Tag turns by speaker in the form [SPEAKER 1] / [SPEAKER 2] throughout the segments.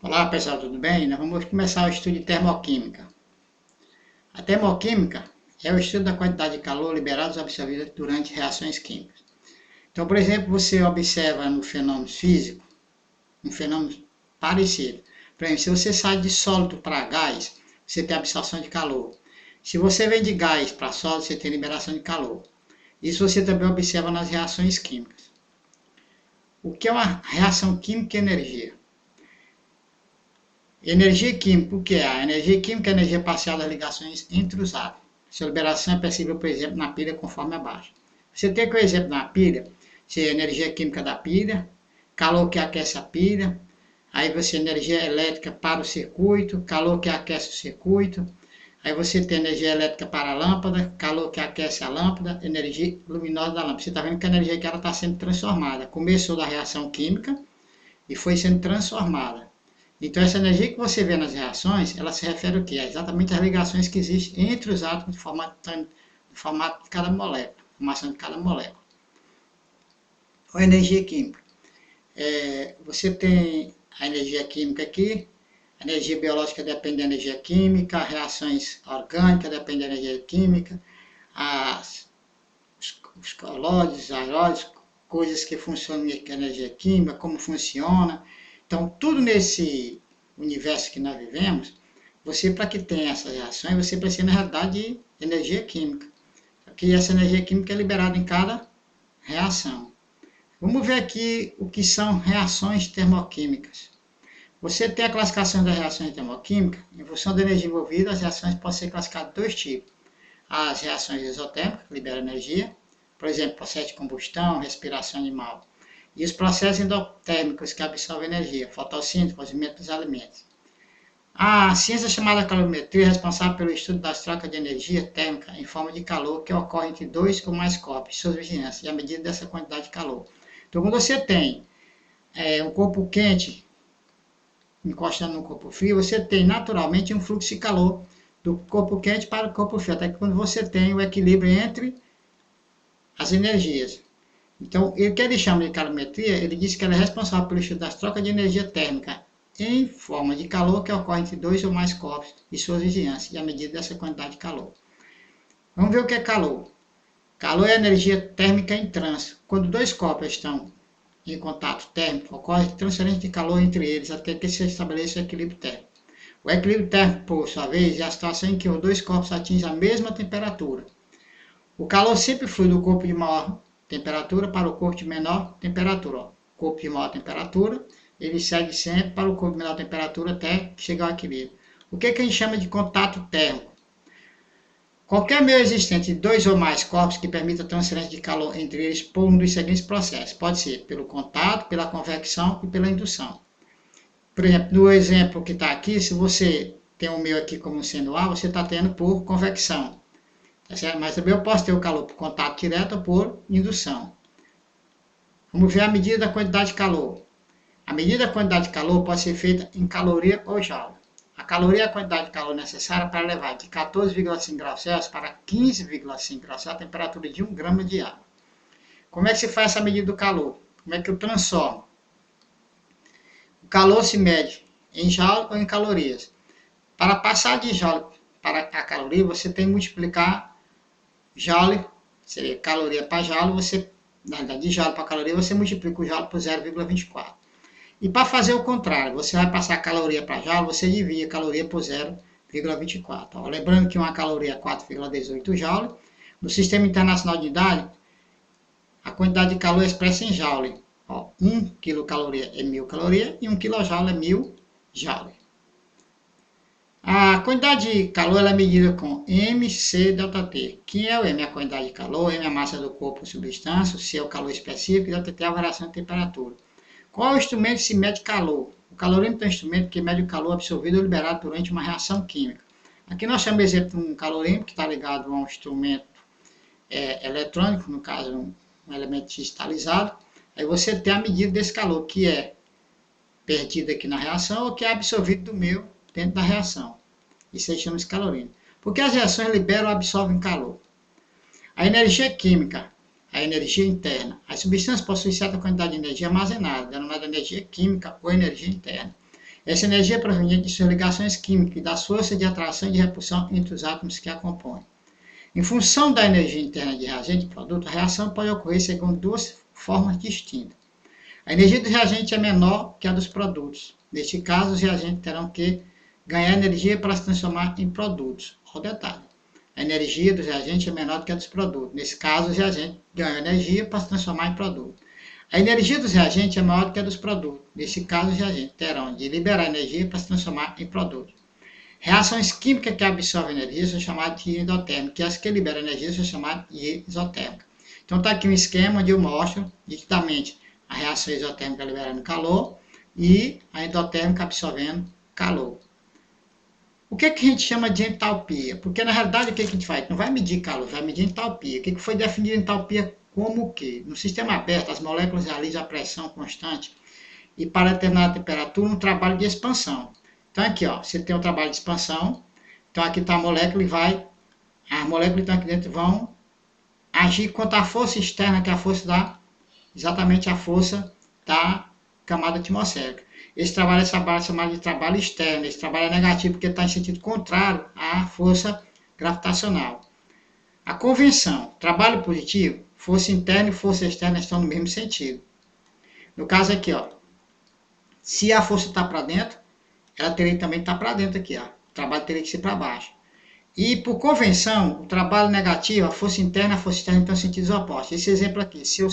[SPEAKER 1] Olá pessoal, tudo bem? Nós vamos começar o estudo de termoquímica. A termoquímica é o estudo da quantidade de calor liberado ou absorvido durante reações químicas. Então, por exemplo, você observa no fenômeno físico um fenômeno parecido. Por exemplo, se você sai de sólido para gás, você tem absorção de calor. Se você vem de gás para sólido, você tem liberação de calor. Isso você também observa nas reações químicas. O que é uma reação química e energia? Energia química, o que é? A energia química é a energia parcial das ligações entre os átomos. Sua liberação é percebível, por exemplo, na pilha conforme abaixo. Você tem que o exemplo na pilha, se a energia química da pilha, calor que aquece a pilha, aí você energia elétrica para o circuito, calor que aquece o circuito, aí você tem energia elétrica para a lâmpada, calor que aquece a lâmpada, energia luminosa da lâmpada. Você está vendo que a energia que ela está sendo transformada. Começou da reação química e foi sendo transformada. Então, essa energia que você vê nas reações, ela se refere ao quê? É exatamente às ligações que existem entre os átomos no formato de cada molécula, formação de cada molécula. A energia química. Você tem a energia química aqui, a energia biológica depende da energia química, as reações orgânicas dependem da energia química, os colóides, aeróides, coisas que funcionam com a energia química, como funciona. Então, tudo nesse universo que nós vivemos, você, para que tenha essas reações, você precisa, na realidade, de energia química. Porque essa energia química é liberada em cada reação. Vamos ver aqui o que são reações termoquímicas. Você tem a classificação das reações termoquímicas. Em função da energia envolvida, as reações podem ser classificadas de dois tipos. As reações exotérmicas, que liberam energia, por exemplo, processo de combustão, respiração animal. E os processos endotérmicos que absorvem energia, fotossíntese, cozimento dos alimentos. A ciência chamada calorimetria é responsável pelo estudo das trocas de energia térmica em forma de calor que ocorre entre dois ou mais corpos, suas vizinhanças, e a medida dessa quantidade de calor. Então, quando você tem um corpo quente encostando no corpo frio, você tem naturalmente um fluxo de calor do corpo quente para o corpo frio, até que quando você tem o equilíbrio entre as energias. Então, o que ele chama de calorimetria, ele diz que ela é responsável pelo estudo das trocas de energia térmica em forma de calor que ocorre entre dois ou mais corpos e suas vizinhanças, e a medida dessa quantidade de calor. Vamos ver o que é calor. Calor é energia térmica em trânsito. Quando dois corpos estão em contato térmico, ocorre transferência de calor entre eles até que se estabeleça o equilíbrio térmico. O equilíbrio térmico, por sua vez, é a situação em que os dois corpos atingem a mesma temperatura. O calor sempre flui do corpo de maior temperatura para o corpo de menor temperatura. O corpo de maior temperatura, ele segue sempre para o corpo de menor temperatura até chegar ao equilíbrio. O que a gente chama de contato térmico? Qualquer meio existente de dois ou mais corpos que permita a transferência de calor entre eles por um dos seguintes processos. Pode ser pelo contato, pela convecção e pela indução. Por exemplo, no exemplo que está aqui, se você tem o meu aqui como sendo A, você está tendo por convecção. Tá certo? Mas também eu posso ter o calor por contato direto ou por indução. Vamos ver a medida da quantidade de calor. A medida da quantidade de calor pode ser feita em caloria ou joule. A caloria é a quantidade de calor necessária para levar de 14,5 graus Celsius para 15,5 graus Celsius a temperatura de 1 grama de água. Como é que se faz essa medida do calor? Como é que eu transformo? O calor se mede em joule ou em calorias. Para passar de joule para a caloria, você tem que multiplicar joule, seria caloria para joule, na verdade, de joule para caloria, você multiplica o joule por 0,24. E para fazer o contrário, você vai passar caloria para joule, você divide a caloria por 0,24. Lembrando que uma caloria é 4,18 joule. No Sistema Internacional de Unidade, a quantidade de calor é expressa em joule. 1 quilocaloria é 1000 calorias e 1 kJ é 1000 joule. A quantidade de calor é medida com mc∆T. Quem é o M? A quantidade de calor, M é a massa do corpo ou substância, C é o calor específico e ΔT é a variação de temperatura. Qual é o instrumento que se mede calor? O calorímetro é um instrumento que mede o calor absorvido ou liberado durante uma reação química. Aqui nós chamamos de exemplo um calorímetro que está ligado a um instrumento eletrônico, no caso um elemento digitalizado. Aí você tem a medida desse calor, que é perdido aqui na reação ou que é absorvido do meio dentro da reação. Isso aí chama-se calorímetro. Porque as reações liberam ou absorvem calor. A energia química, a energia interna. As substâncias possuem certa quantidade de energia armazenada, denominada energia química ou energia interna. Essa energia é proveniente de suas ligações químicas e das forças de atração e de repulsão entre os átomos que a compõem. Em função da energia interna de reagente e produto, a reação pode ocorrer segundo duas formas distintas. A energia do reagente é menor que a dos produtos. Neste caso, os reagentes terão que ganhar energia para se transformar em produtos. Olha o detalhe. A energia dos reagentes é menor do que a dos produtos. Nesse caso, os reagentes ganham energia para se transformar em produto. A energia dos reagentes é maior do que a dos produtos. Nesse caso, os reagentes terão de liberar energia para se transformar em produto. Reações químicas que absorvem energia são chamadas de endotérmicas, e as que liberam energia são chamadas de exotérmicas. Então está aqui um esquema onde eu mostro nitidamente a reação exotérmica liberando calor e a endotérmica absorvendo calor. O que a gente chama de entalpia? Porque na realidade o que a gente faz? Não vai medir calor, vai medir entalpia. O que foi definido entalpia como o quê? No sistema aberto, as moléculas realizam a pressão constante e para determinada temperatura um trabalho de expansão. Então aqui, ó, você tem um trabalho de expansão. Então aqui está a molécula e as moléculas que estão aqui dentro vão agir contra a força externa, que é a força exatamente a força da camada atmosférica. Esse trabalho é chamado de trabalho externo. Esse trabalho é negativo porque está em sentido contrário à força gravitacional. A convenção, trabalho positivo, força interna e força externa estão no mesmo sentido. No caso aqui, ó, se a força está para dentro, ela teria que também estar para dentro aqui, ó. O trabalho teria que ser para baixo. E por convenção, o trabalho negativo, a força interna e a força externa estão em sentidos opostos. Esse exemplo aqui, se eu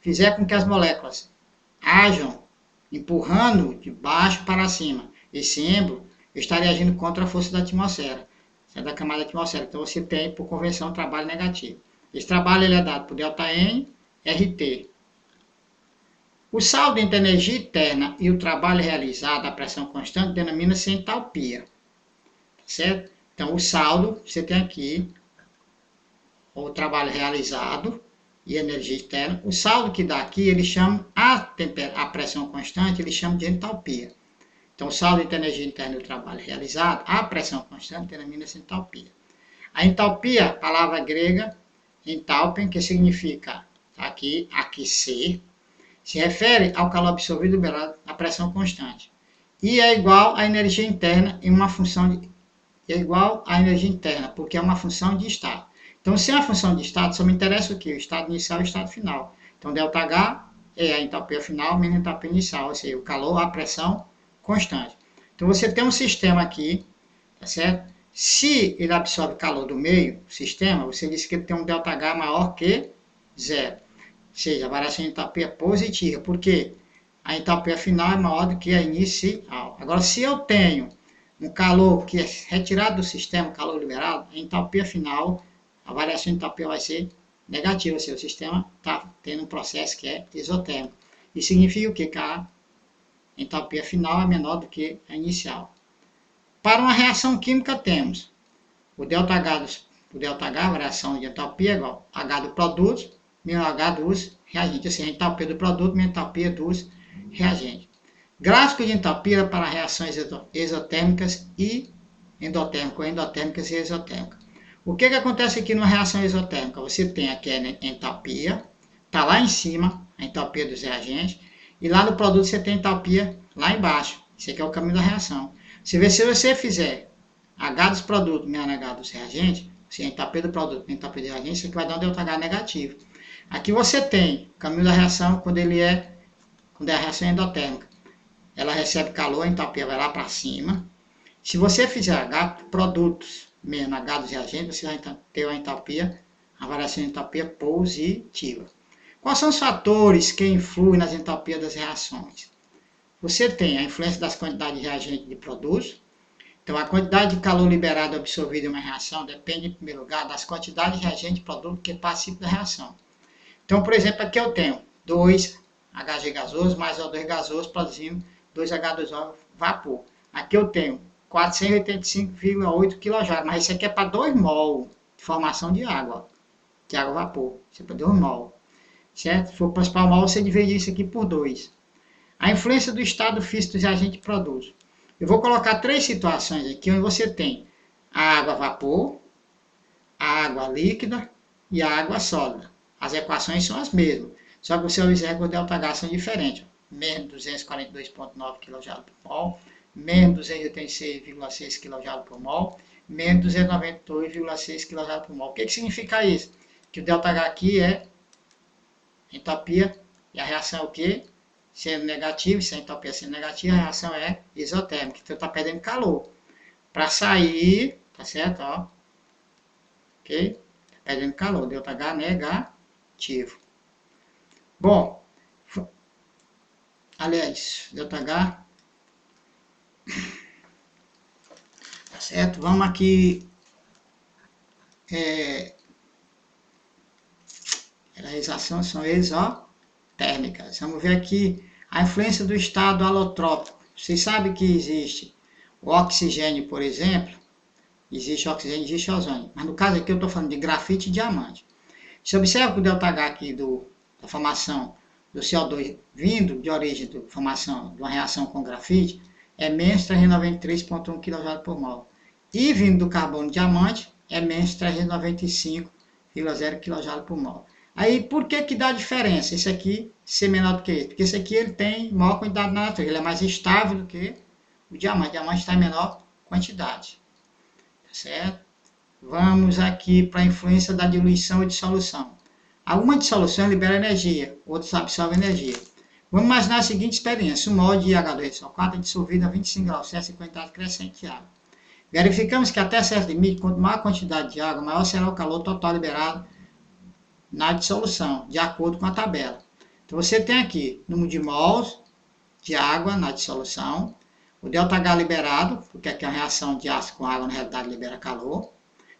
[SPEAKER 1] fizer com que as moléculas ajam empurrando de baixo para cima esse êmbolo, eu estaria agindo contra a força da atmosfera, da camada atmosférica. Então você tem, por convenção, um trabalho negativo. Esse trabalho ele é dado por ΔN, RT. O saldo entre a energia interna e o trabalho realizado à pressão constante denomina-se entalpia. Certo? Então o saldo, você tem aqui o trabalho realizado e energia externa. O saldo que dá aqui, ele chama a pressão constante, ele chama de entalpia. Então, o saldo entre a energia interna e o trabalho realizado, a pressão constante, denomina-se entalpia. A entalpia, palavra grega, entalpen, que significa, aqui, aquecer, se refere ao calor absorvido liberado à pressão constante. E é igual à energia interna em uma função de... É igual à energia interna, porque é uma função de estado. Então, se é uma função de estado, só me interessa o quê? O estado inicial e o estado final. Então, ΔH é a entalpia final menos a entalpia inicial, ou seja, o calor, a pressão constante. Então, você tem um sistema aqui, tá certo? Se ele absorve calor do meio, o sistema, você disse que ele tem um ΔH maior que zero. Ou seja, a variação de entalpia é positiva, porque a entalpia final é maior do que a inicial. Agora, se eu tenho um calor que é retirado do sistema, calor liberado, a entalpia final, a variação de entalpia vai ser negativa, ou seja, o sistema está tendo um processo que é exotérmico. Isso significa o quê? Que a entalpia final é menor do que a inicial. Para uma reação química temos o ΔH, a variação de entalpia é igual a H do produto menos H dos reagentes, ou seja, a entalpia do produto menos a entalpia dos reagentes. Gráfico de entalpia para reações exotérmicas e endotérmicas, ou endotérmicas e exotérmicas. O que acontece aqui numa reação exotérmica? Você tem aqui a entalpia, está lá em cima, a entalpia dos reagentes, e lá no produto você tem a entalpia lá embaixo. Esse aqui é o caminho da reação. Se você fizer H dos produtos menos H dos reagentes, se a entalpia do produto menos a entalpia dos reagentes, isso aqui vai dar um ΔH negativo. Aqui você tem o caminho da reação quando é a reação endotérmica. Ela recebe calor, a entalpia vai lá para cima. Se você fizer H produtos menos H dos reagentes, você vai ter a entalpia, a variação de entalpia positiva. Quais são os fatores que influem nas entalpias das reações? Você tem a influência das quantidades de reagente de produtos. Então, a quantidade de calor liberado e absorvido em uma reação depende, em primeiro lugar, das quantidades de reagente de produto que participam da reação. Então, por exemplo, aqui eu tenho 2 Hg gasoso mais O2 gasoso produzindo 2H2O vapor. Aqui eu tenho 485,8 kJ, mas isso aqui é para 2 mol de formação de água, de água vapor. Isso é para 2 mol. Certo? Se for para mol, você divide isso aqui por 2. A influência do estado físico dos reagentes de produtos. Eu vou colocar 3 situações aqui, onde você tem a água vapor, a água líquida e a água sólida. As equações são as mesmas, só que os seus exemplos ΔH são diferentes. menos 242,9 kJ por mol, menos 286,6 kJ por mol, menos 292,6 kJ por mol. O que significa isso? Que o ΔH aqui é entropia e a reação é o quê? Sendo negativo, se a entropia sendo negativa, a reação é isotérmica, então está perdendo calor. Para sair, tá certo? Ó, ok? Está perdendo calor, ΔH negativo. Bom, aliás, ΔH, tá certo? Vamos aqui, realizações são exotérmicas. Vamos ver aqui a influência do estado alotrópico. Vocês sabem que existe o oxigênio, por exemplo, existe oxigênio, existe ozônio. Mas no caso aqui eu estou falando de grafite e diamante. Você observa que o ΔH aqui da formação do CO2 vindo de origem da formação de uma reação com grafite é menos 393,1 kJ por mol. E vindo do carbono diamante é menos 395,0 kJ por mol. Aí, por que dá diferença? Esse aqui ser menor do que esse? Porque esse aqui ele tem maior quantidade na natureza, ele é mais estável do que o diamante. O diamante está em menor quantidade. Tá certo? Vamos aqui para a influência da diluição e dissolução. Alguma dissolução libera energia, outras absorvem energia. Vamos imaginar a seguinte experiência. Um mol de H2SO4 é dissolvido a 25 graus Celsius em quantidade crescente de água. Verificamos que até certo limite, quanto maior a quantidade de água, maior será o calor total liberado na dissolução, de acordo com a tabela. Então você tem aqui número de mols de água na dissolução, o ΔH liberado, porque aqui é uma reação de ácido com água, na realidade libera calor,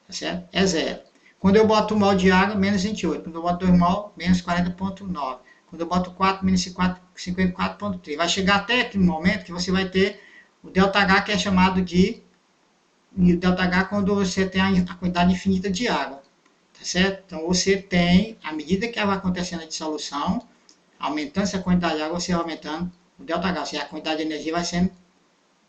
[SPEAKER 1] tá certo? É 0. Quando eu boto 1 mol de água, menos 28. Quando eu boto 2 mol, menos 40,9. Quando eu boto 4, menos 54,3. Vai chegar até aquele momento que você vai ter o ΔH, que é chamado de ΔH quando você tem a quantidade infinita de água. Tá certo? Então você tem, à medida que vai acontecendo a dissolução, aumentando essa quantidade de água, você vai aumentando o ΔH, ou seja, a quantidade de energia vai sendo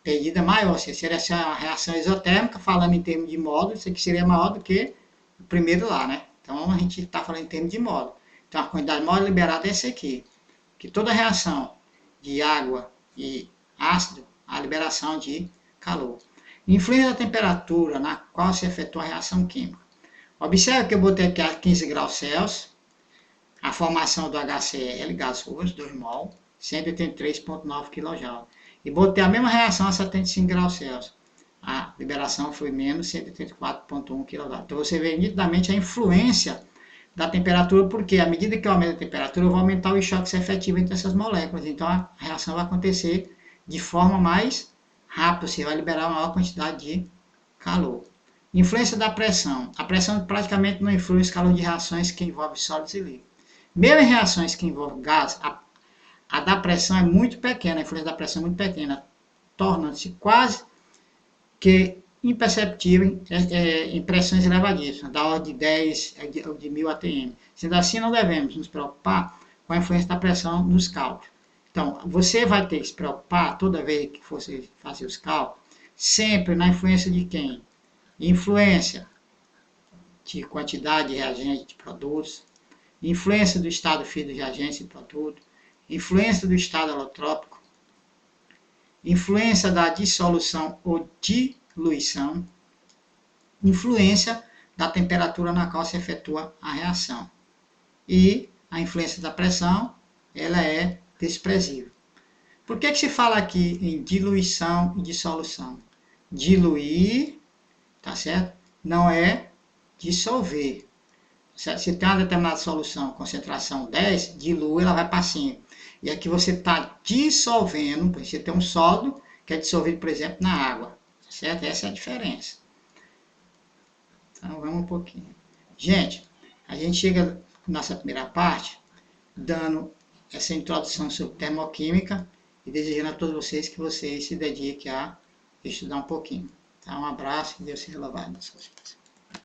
[SPEAKER 1] perdida maior. Se seria essa reação isotérmica, falando em termos de módulo, isso aqui seria maior do que o primeiro lá, né? Então a gente está falando em termos de módulo. Então a quantidade de módulo liberada é essa aqui. Que toda reação de água e ácido, a liberação de calor. Influência da temperatura na qual se efetua a reação química. Observe que eu botei aqui a 15 graus Celsius, a formação do HCl, gasoso, 2 mol, 183,9 kJ. E botei a mesma reação a 75 graus Celsius. A liberação foi menos 184,1 kJ. Então você vê nitidamente a influência da temperatura, porque à medida que eu aumento a temperatura, eu vou aumentar o choque efetivo entre essas moléculas. Então a reação vai acontecer de forma mais rápida, você vai liberar uma maior quantidade de calor. Influência da pressão. A pressão praticamente não influi no escalão de reações que envolvem sólidos e líquidos. Mesmo em reações que envolvem gás, a da pressão é muito pequena, a influência da pressão é muito pequena, tornando-se quase que imperceptível em pressões elevadíssimas, da ordem de 10 ou de 1000 atm. Sendo assim, não devemos nos preocupar com a influência da pressão nos cálculos. Então, você vai ter que se preocupar, toda vez que você fazer os cálculos, sempre na influência de quem? Influência de quantidade de reagentes de produtos, influência do estado físico de reagentes e produtos, influência do estado alotrópico, influência da dissolução ou diluição, influência da temperatura na qual se efetua a reação. E a influência da pressão, ela é desprezível. Por que se fala aqui em diluição e dissolução? Diluir, tá certo? Não é dissolver. Se tem uma determinada solução, concentração 10, dilui, ela vai para 5. E aqui você está dissolvendo, você tem um sólido que é dissolvido, por exemplo, na água. Certo? Essa é a diferença. Então, vamos um pouquinho. Gente, a gente chega na nossa primeira parte, dando essa introdução sobre termoquímica e desejando a todos vocês que vocês se dediquem a estudar um pouquinho. Então, um abraço e Deus seja louvado nas suas vidas.